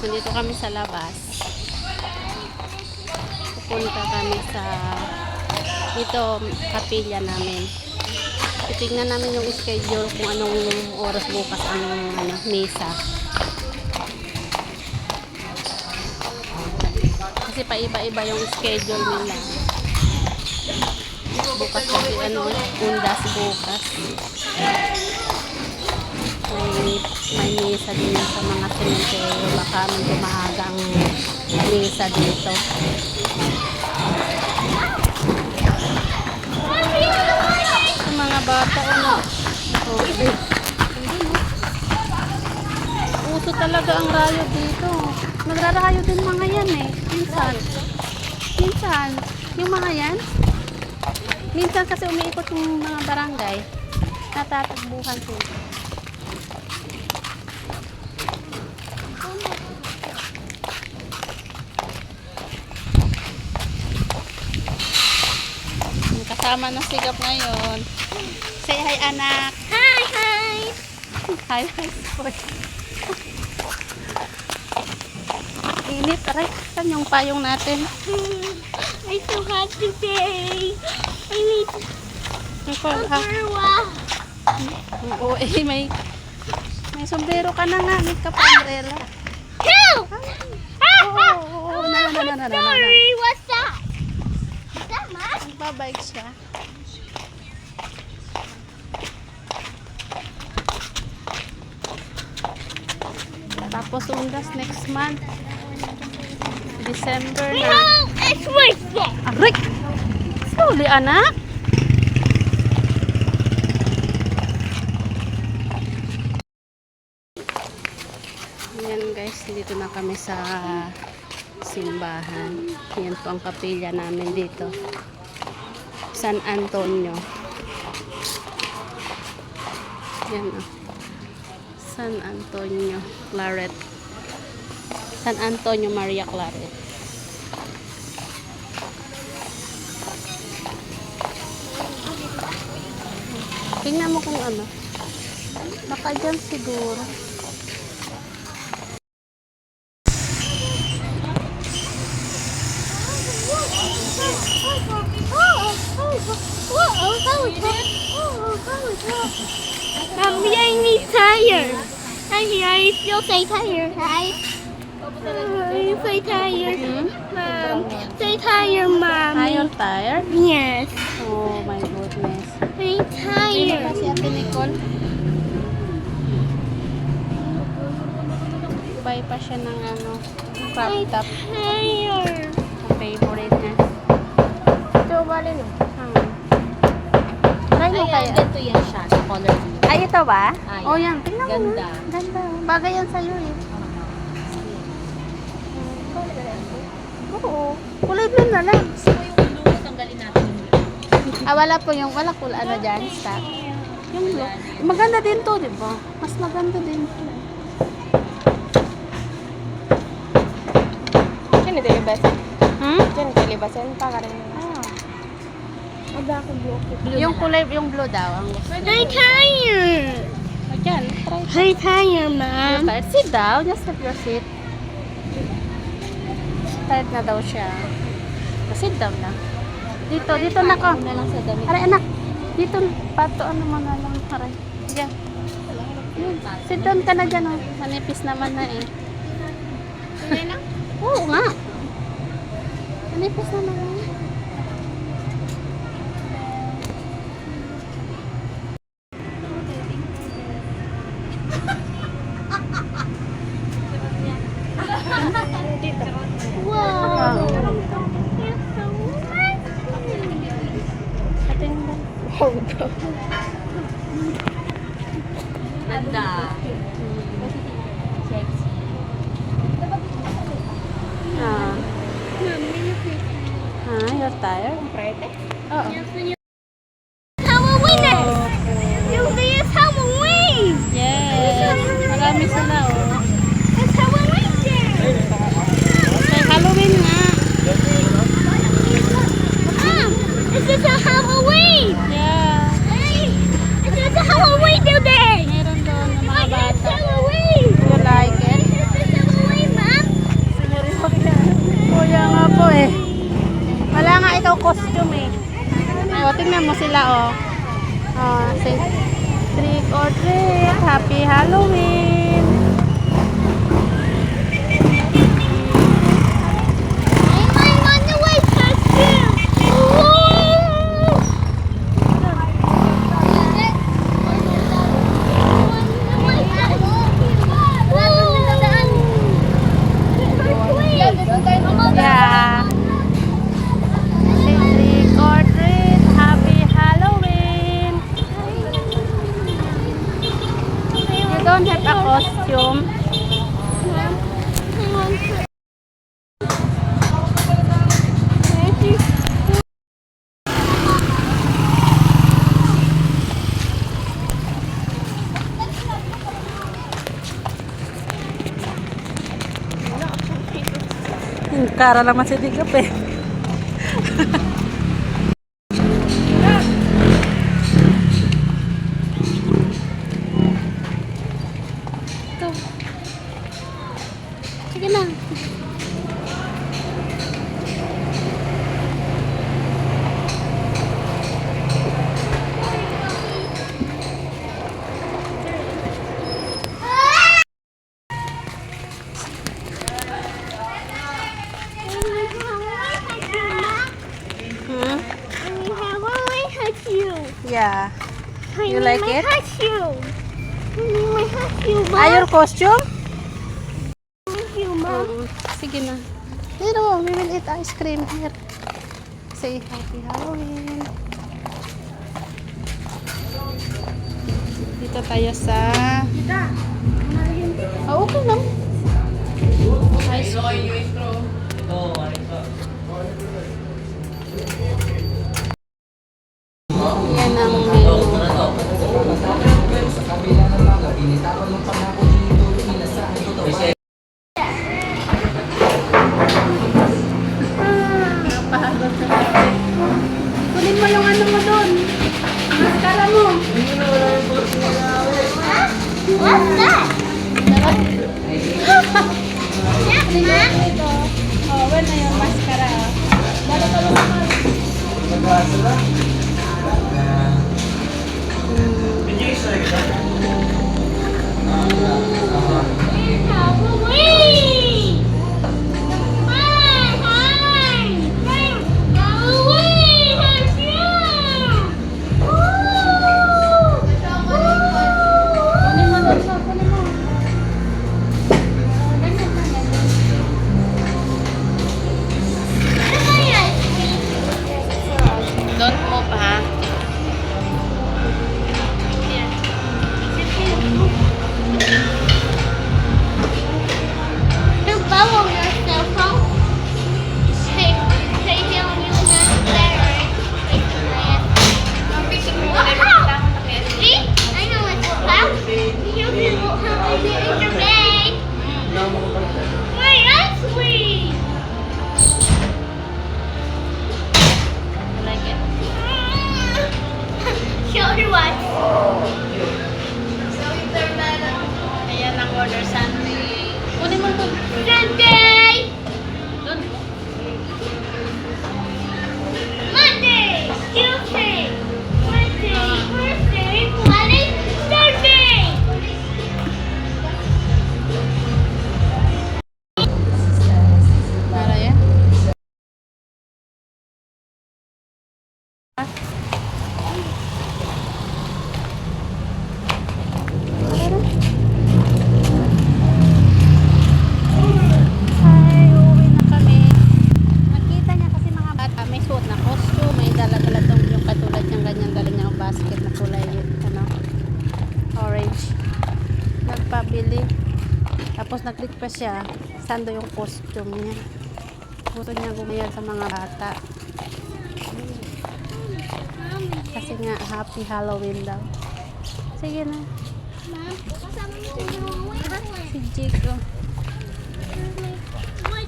nandito kami sa labas. Pupunta kami sa ito, kapilya namin. Titignan namin yung schedule kung anong oras bukas ang misa. Kasi paiba-iba yung schedule nila. Bukas kasi undas bukas. May misa din sa mga sementeryo. Baka medyo maaga ang misa dito. Sa mga bata, uso talaga ang rayo dito. Nagrarayo din mga yan eh. Minsan. Yung mga yan. Minsan kasi umiikot yung mga barangay. Natatakbuhan sila. Kasama na sigap ngayon. Say hi, anak. Hi! Hi, boy. Init. Aray, saan yung payong natin? I so hot today. I need umbrella. Oo, may sombrero ka na nga. May umbrella. Help! Oo. Sorry, what's that? Is that mine? Nagbabike siya. Tapos undas next month. December na. No, it's worth it. Aray! Sorry, anak. Ayan guys, dito na kami sa simbahan. Yan po ang kapilya namin dito. San Antonio. Yan o. San Antonio Claret. San Antonio Maria Claret. Tingnan mo kung ano. Baka dyan siguro. Mommy, I need tire. I still say tire, right? I say tire. Mom, say tire, Mom. Tired? Yes. Oh my goodness. Say Sino ba tire. si Ate Nicole? Buy pa siya ng crop Say top. tire. Ang favorite niya. Ito, bali no? Try mo kaya. Ganito yan siya, sa color blue. Ay, ito ba? Ay, Oh, yan. Tingnan mo. ganda. Ganda. Bagay yan sa'yo eh. Oo. Kulay blue na lang. Gusto mo yung blue, tanggalin natin yung blue. Wala po yung, wala ko ano dyan, stock. Yung blue. Maganda din to, di ba? Mas maganda din to. Diyan ito yung best. Diyan ito yung best. Yan pa ka rin. Ada ako blue. Yung kulay, yung blue daw. Ang gusto. Say tire. Ayan, try. Say tire, Mom. Tired. Sit down. Just have your seat. Tired na daw siya. Sit down na. Dito na ko. Una lang sa damit. Aray, anak. Dito. Pato, ano mo na lang. Aray. Diyan. Sit down ka na dyan. Oh. Manipis naman na eh. Oo nga. Manipis na naman. Wow. Patingin. Ganda. Sexy. Ah. You're tired? Oo. Halloween! Yung is Halloween! Yes. Marami sila oh. It's Halloween day! May Halloween nga. Is this a Halloween? Yeah. Hey! Is this a Halloween today? Meron doon ng mga It's bata. Halloween! You like it? Is this Halloween, Ma? Tingnan mo sila, oh. Oh, say, trick or treat. Happy Halloween. I want the white costume. Yeah. Say trick or treat. Happy Halloween. You don't have a costume. Kara naman si Digap eh. Ito. Sige na. Hmm? Yeah. You like it? Are your costume? Sige na. Pero we will eat ice cream here. Say happy Halloween. Dito tayo sa... Oh, okay lang. Ice cream. Yan ang menu. Napahagod sa kape. Kunin mo yung ano mo doon. Maskara mo. What's that? Ito. Oh, wala na yung maskara. Bala ka lang naman. Halloween! Hi! Halloween! It's you! Kunin mo doon sa, kunin mo. Don't move, ha? You bubble yourself, huh? Hey, here when you not there. See? I know it's loud. You people have to eat your bag. My ice cream. I like it. Show her what. Ayan ang order Sunday. Kunin mo doon. Sunday, Doon. Monday, Tuesday, Wednesday, Thursday, Friday, Thursday. Para yan. Ay, uuwi na kami. Nakita niya kasi mga bata, may suot na costume, may dala-dala tong yung katulad niyang ganyan, dala niya ng basket na kulay, ano, orange. Nagpabili. Tapos nag-request siya, saan daw yung costume niya. Gusto niya gumayan sa mga bata. Kasi nga, happy Halloween daw. Sige na. Mom, kasama mo yung Si Jake, oh. my